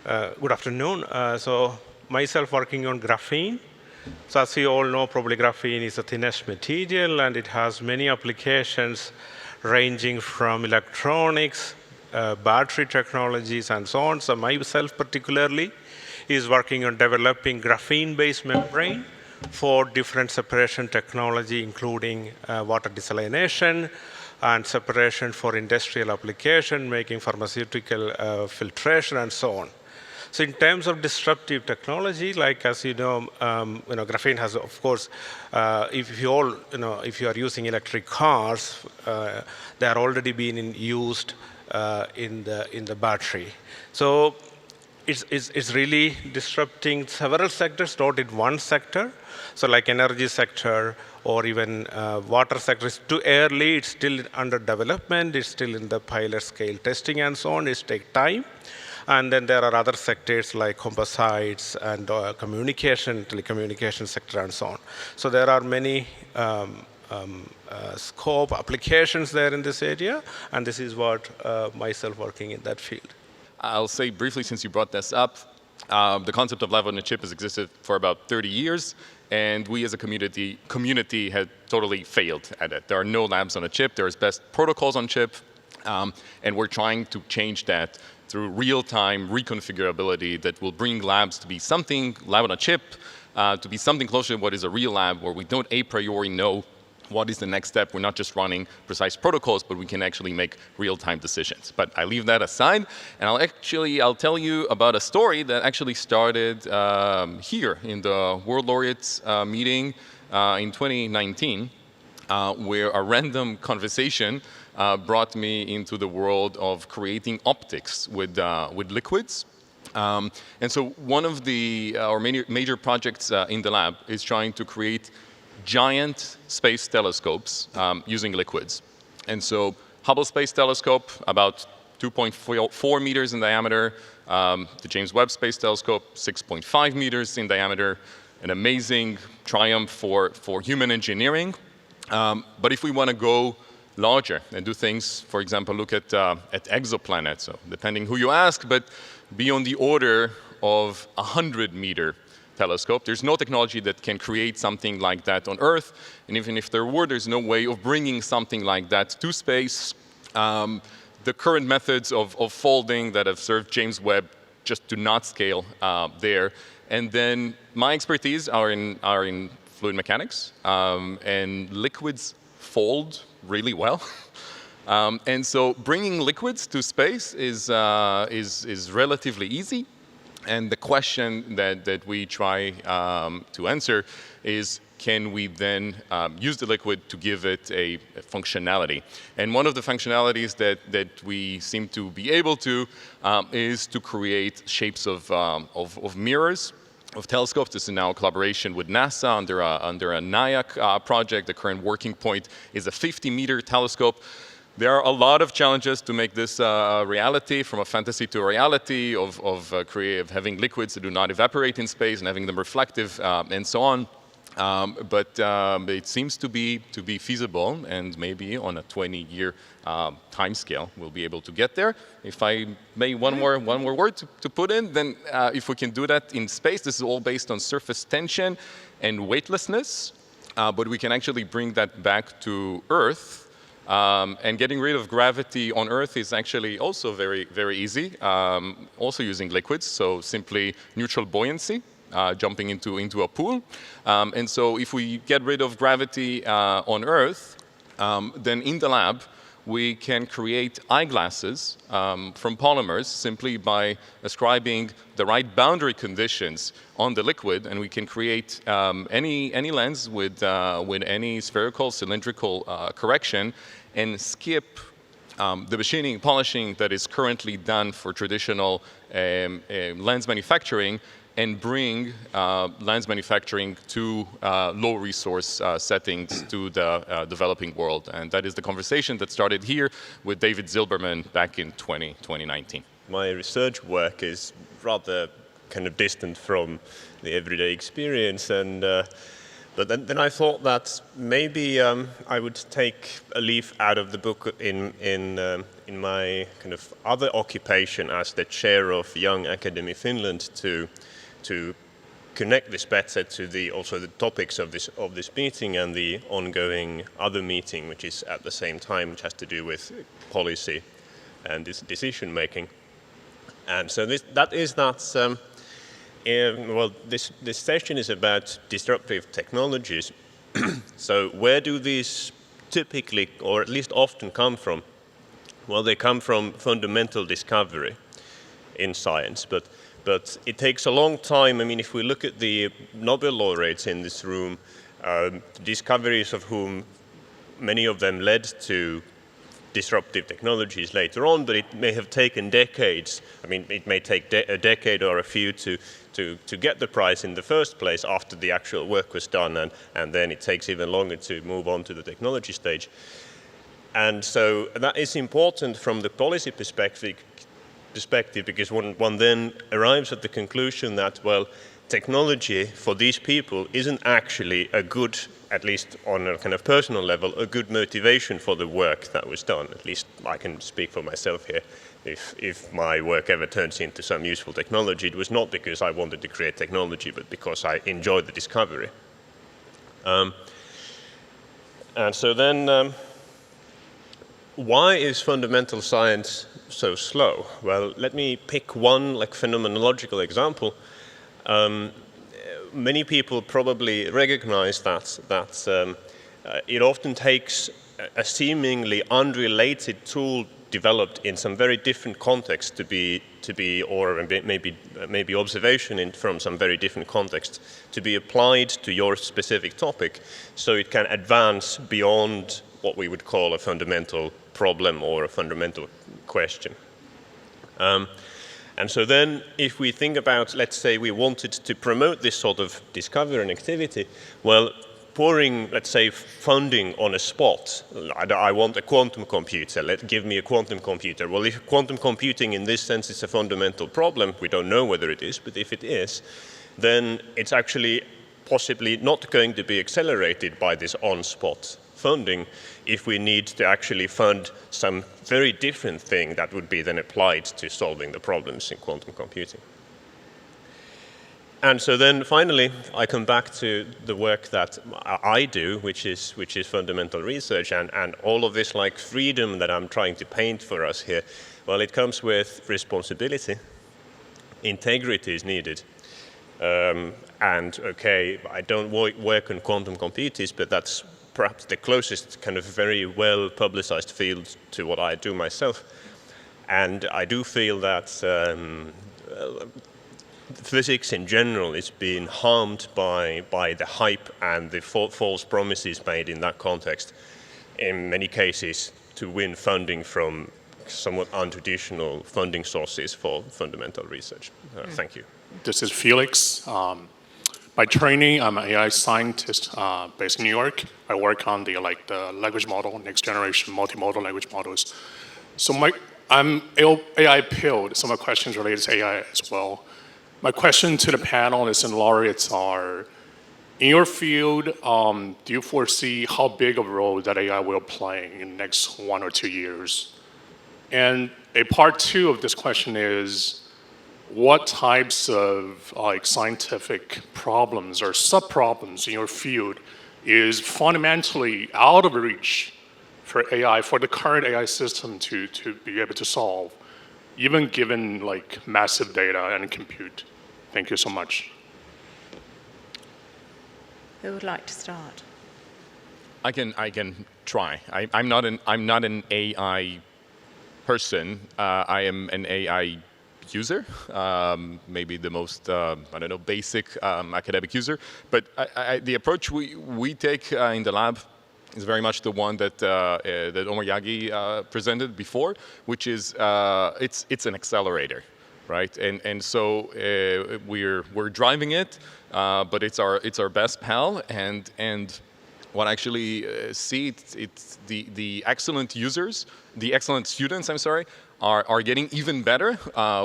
Good afternoon. Myself working on graphene. So as you all know, probably graphene is the thinnest material, and it has many applications ranging from electronics, battery technologies, and so on. So myself particularly is working on developing graphene-based membrane for different separation technology, including water desalination and separation for industrial application, making pharmaceutical filtration, and so on. So in terms of disruptive technology, like as you know, graphene has, of course, if you are using electric cars, they are already being used in the battery. So it's really disrupting several sectors, not in one sector. So like energy sector or even water sector is too early. It's still under development. It's still in the pilot scale testing and so on. It takes time. And then there are other sectors like composites and telecommunication sector and so on. So there are many scope applications there in this area, and this is what myself working in that field. I'll say briefly, since you brought this up, the concept of lab on a chip has existed for about 30 years, and we as a community had totally failed at it. There are no labs on a chip. There's best protocols on chip, and we're trying to change that through real-time reconfigurability that will bring labs to be something, lab on a chip, to be something closer to what is a real lab, where we don't a priori know what is the next step. We're not just running precise protocols, but we can actually make real-time decisions. But I leave that aside, and I'll tell you about a story that actually started here in the World Laureates meeting in 2019, where a random conversation brought me into the world of creating optics with liquids. And so one of our major projects in the lab is trying to create giant space telescopes using liquids. And so Hubble Space Telescope, about 2.4 meters in diameter. The James Webb Space Telescope, 6.5 meters in diameter. An amazing triumph for human engineering. But if we want to go larger and do things, for example, look at exoplanets, so depending who you ask, but be on the order of 100-meter telescope. There's no technology that can create something like that on Earth, and even if there were, there's no way of bringing something like that to space. The current methods of folding that have served James Webb just do not scale there. And then my expertise are in fluid mechanics, and liquids fold really well. And so bringing liquids to space is relatively easy. And the question that we try to answer is, can we then use the liquid to give it a functionality? And one of the functionalities that we seem to be able to is to create shapes of mirrors, of telescopes. This is now a collaboration with NASA under a Nair project. The current working point is a 50-meter telescope. There are a lot of challenges to make this a reality, from a fantasy to a reality of having liquids that do not evaporate in space and having them reflective and so on. But it seems to be feasible, and maybe on a 20-year time scale we'll be able to get there. If I may one more word to put in, then if we can do that in space, this is all based on surface tension and weightlessness, but we can actually bring that back to Earth. And getting rid of gravity on Earth is actually also very, very easy, also using liquids, so simply neutral buoyancy, jumping into a pool. And so if we get rid of gravity on Earth, then in the lab, we can create eyeglasses from polymers simply by ascribing the right boundary conditions on the liquid, and we can create any lens with any spherical, cylindrical correction, and skip the machining, polishing that is currently done for traditional lens manufacturing, and bring lens manufacturing to low resource settings to the developing world. And that is the conversation that started here with David Zilberman back in 2019. My research work is rather kind of distant from the everyday experience, and but then I thought that maybe I would take a leaf out of the book in in my kind of other occupation as the chair of Young Academy Finland to connect this better to also the topics of this meeting and the ongoing other meeting, which is at the same time, which has to do with policy and this decision making. And so this session is about disruptive technologies. So where do these typically, or at least often, come from? Well, they come from fundamental discovery in science, but it takes a long time. I mean, if we look at the Nobel laureates in this room, discoveries of whom many of them led to disruptive technologies later on, but it may have taken decades. I mean, it may take a decade or a few to get the prize in the first place after the actual work was done, and then it takes even longer to move on to the technology stage. And so that is important from the policy perspective because one then arrives at the conclusion that, well, technology for these people isn't actually a good, at least on a kind of personal level, a good motivation for the work that was done. At least I can speak for myself here. If my work ever turns into some useful technology, it was not because I wanted to create technology, but because I enjoyed the discovery. And so then, why is fundamental science so slow? Well, let me pick one phenomenological example. Many people probably recognize that it often takes a seemingly unrelated tool developed in some very different context to be, or maybe observation from some very different context to be applied to your specific topic, so it can advance beyond what we would call a fundamental problem or a fundamental question. And so then if we think about, let's say we wanted to promote this sort of discovery and activity, well, pouring, let's say, funding on a spot, I want a quantum computer, give me a quantum computer. Well, if quantum computing in this sense is a fundamental problem, we don't know whether it is, but if it is, then it's actually possibly not going to be accelerated by this on-spot funding if we need to actually fund some very different thing that would be then applied to solving the problems in quantum computing. And so then finally, I come back to the work that I do, which is fundamental research, and all of this freedom that I'm trying to paint for us here. Well, it comes with responsibility. Integrity is needed. And okay, I don't work on quantum computers, but that's perhaps the closest kind of very well publicized field to what I do myself. And I do feel that physics in general is being harmed by the hype and the false promises made in that context, in many cases to win funding from somewhat untraditional funding sources for fundamental research. Thank you. This is Felix. By training, I'm an AI scientist based in New York. I work on the language model, next generation multimodal language models. So I'm AI pilled. So my questions related to AI as well. My question to the panelists and laureates are: in your field, do you foresee how big of a role that AI will play in the next 1 or 2 years? And a part two of this question is: what types of scientific problems or sub-problems in your field is fundamentally out of reach for AI, for the current AI system to be able to solve, even given massive data and compute? Thank you so much. Who would like to start? I can try. I'm not an AI person. I am an AI user, maybe the most basic academic user. But the approach we take in the lab is very much the one that Omar Yagi presented before, which is it's an accelerator, right? And so we're driving it, but it's our best pal, and what I actually see it's the excellent users, the excellent students, are getting even better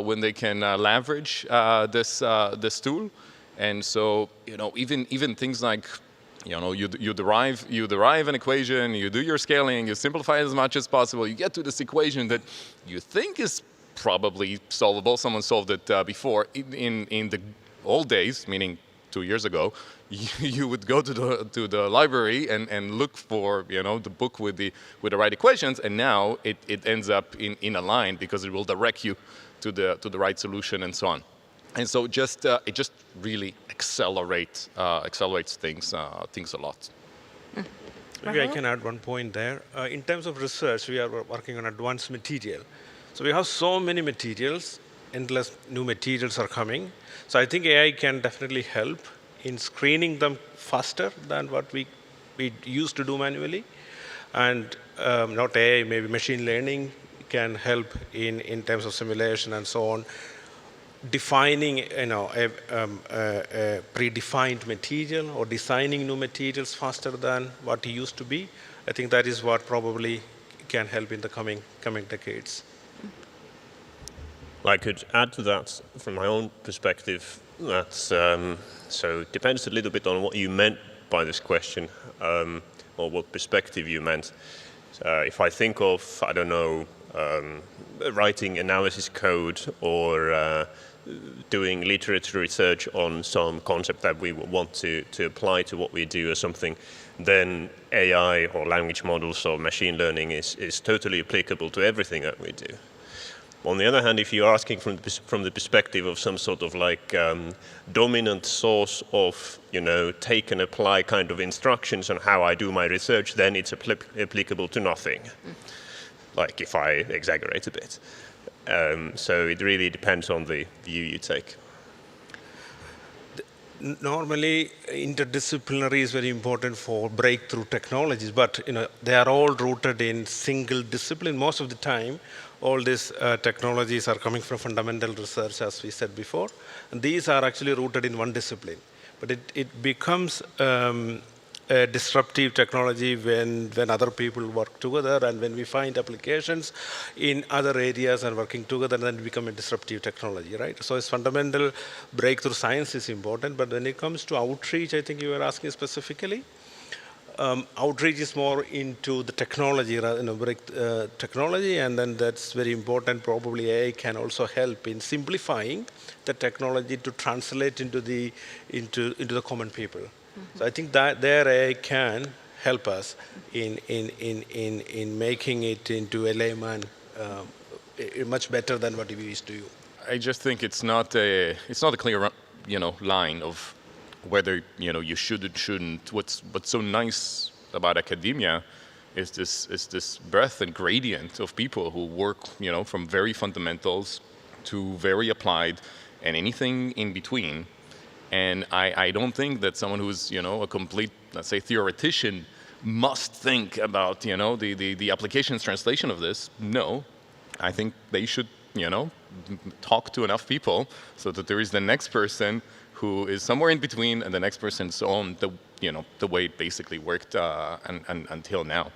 when they can leverage this tool. And so even things like you derive an equation, you do your scaling, you simplify it as much as possible, you get to this equation that you think is probably solvable. Someone solved it before. In the old days, meaning 2 years ago, you would go to the library and look for the book with the right equations, and now it ends up in a line because it will direct you to the right solution and so on. And so it just really accelerates things a lot. Maybe I can add one point there. In terms of research, we are working on advanced material. So we have so many materials, endless new materials are coming. So I think AI can definitely help in screening them faster than what we used to do manually. And not AI, maybe machine learning can help in terms of simulation and so on. Defining a predefined material or designing new materials faster than what it used to be. I think that is what probably can help in the coming decades. I could add to that from my own perspective that so it depends a little bit on what you meant by this question or what perspective you meant. If I think of, I don't know, writing analysis code or doing literature research on some concept that we want to apply to what we do or something, then AI or language models or machine learning is totally applicable to everything that we do. On the other hand, if you're asking from the perspective of some sort of like dominant source of, take and apply kind of instructions on how I do my research, then it's applicable to nothing. Like if I exaggerate a bit. So it really depends on the view you take. Normally, interdisciplinary is very important for breakthrough technologies, but they are all rooted in single discipline. Most of the time, all these technologies are coming from fundamental research, as we said before. And these are actually rooted in one discipline. But it becomes a disruptive technology when other people work together and when we find applications in other areas and working together, then it becomes a disruptive technology, right? So it's fundamental breakthrough science is important, but when it comes to outreach, I think you were asking specifically, outreach is more into the technology, technology, and then that's very important. Probably AI can also help in simplifying the technology to translate into the common people. So I think that their AI can help us in making it into a layman much better than what we used to do. I just think it's not a clear line of whether you should and shouldn't. What's so nice about academia is this breadth and gradient of people who work from very fundamentals to very applied and anything in between. And I don't think that someone who's a complete, let's say, theoretician must think about the applications translation of this. No, I think they should talk to enough people so that there is the next person who is somewhere in between and the next person's on the way it basically worked until now.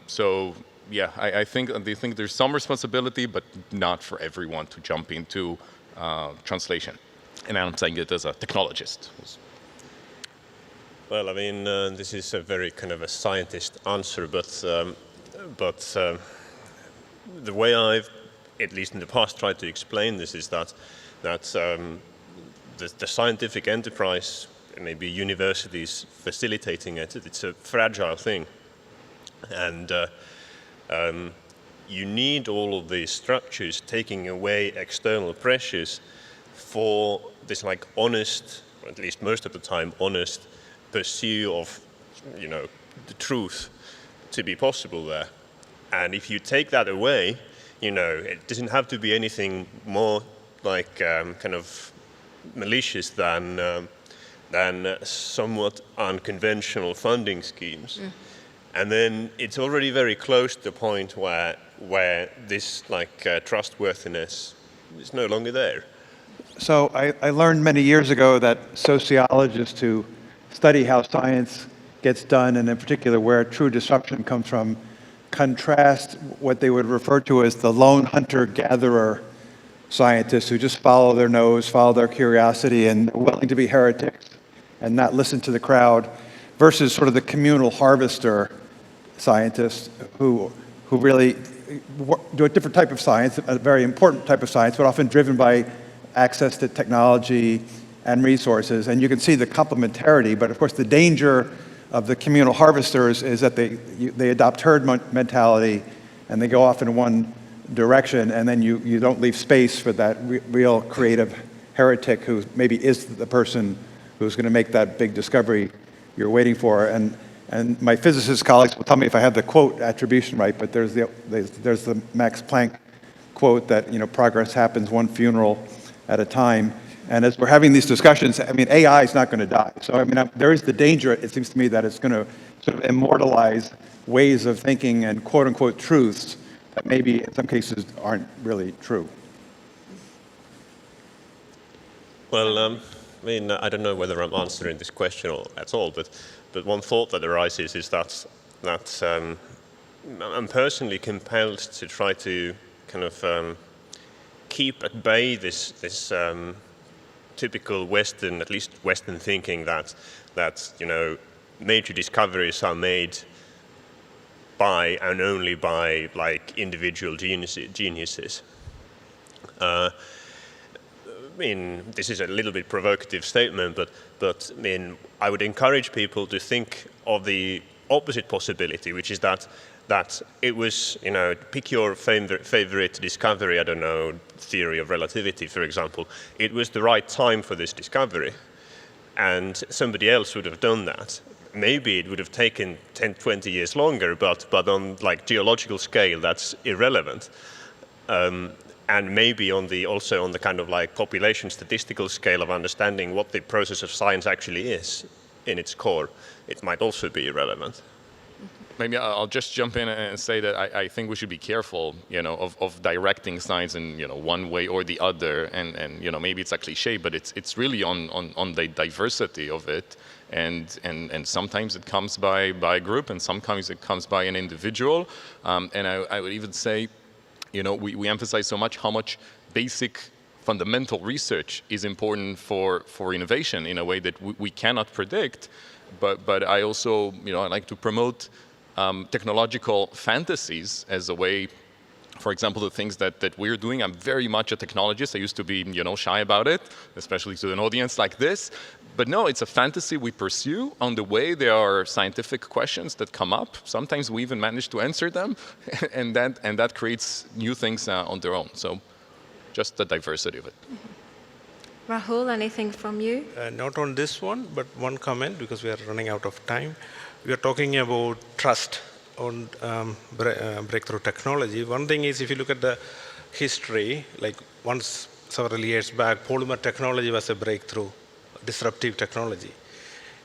So yeah, I think there's some responsibility, but not for everyone to jump into translation. And I'm saying it as a technologist. Well, I mean, this is a very kind of a scientist answer, but the way I've, at least in the past, tried to explain this is that the scientific enterprise, maybe universities facilitating it, it's a fragile thing. And you need all of these structures taking away external pressures for this like honest, or at least most of the time, honest pursuit of, the truth to be possible there. And if you take that away, it doesn't have to be anything more like kind of malicious than somewhat unconventional funding schemes. And then it's already very close to the point where this like trustworthiness is no longer there. So I learned many years ago that sociologists who study how science gets done, and in particular where true disruption comes from, contrast what they would refer to as the lone hunter-gatherer scientists who just follow their nose, follow their curiosity, and are willing to be heretics and not listen to the crowd, versus sort of the communal harvester scientists who really do a different type of science, a very important type of science, but often driven by access to technology and resources. And you can see the complementarity, but of course the danger of the communal harvesters is that they adopt herd mentality and they go off in one direction, and then you don't leave space for that real creative heretic who maybe is the person who's going to make that big discovery you're waiting for. And my physicist colleagues will tell me if I have the quote attribution right, but there's the Max Planck quote that, progress happens one funeral at a time. And as we're having these discussions, AI is not going to die. So, there is the danger, it seems to me, that it's going to sort of immortalize ways of thinking and quote-unquote truths that maybe in some cases aren't really true. Well, I don't know whether I'm answering this question at all, but one thought that arises is that I'm personally compelled to try to kind of keep at bay this typical Western, at least Western thinking that major discoveries are made by and only by like individual geniuses. This is a little bit provocative statement, but I would encourage people to think of the opposite possibility, which is that it was, pick your favorite discovery, I don't know, theory of relativity, for example. It was the right time for this discovery, and somebody else would have done that. Maybe it would have taken 10, 20 years longer, but on like geological scale, that's irrelevant. And maybe also on the kind of like population statistical scale of understanding what the process of science actually is in its core, it might also be irrelevant. Maybe I'll just jump in and say that I think we should be careful, of directing science in, one way or the other. And maybe it's a cliche, but it's really on the diversity of it. And sometimes it comes by a group, and sometimes it comes by an individual. And I would even say, we emphasize so much how much basic fundamental research is important for innovation in a way that we cannot predict. But I also, I like to promote technological fantasies as a way, for example, the things that we're doing. I'm very much a technologist. I used to be, shy about it, especially to an audience like this. But no, it's a fantasy we pursue. On the way, there are scientific questions that come up. Sometimes we even manage to answer them, and that creates new things on their own. So just the diversity of it. Rahul, anything from you? Not on this one, but one comment, because we are running out of time. We are talking about trust on breakthrough technology. One thing is, if you look at the history, like once several years back, polymer technology was a breakthrough, disruptive technology.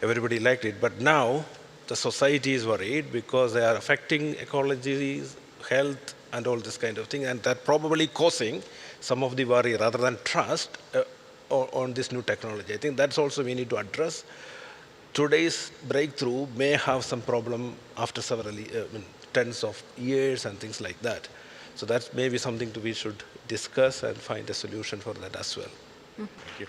Everybody liked it, but now the society is worried because they are affecting ecology, health, and all this kind of thing, and that probably causing some of the worry rather than trust on this new technology. I think that's also we need to address. Today's breakthrough may have some problem after several tens of years and things like that. So that's maybe something we should discuss and find a solution for that as well. Thank you.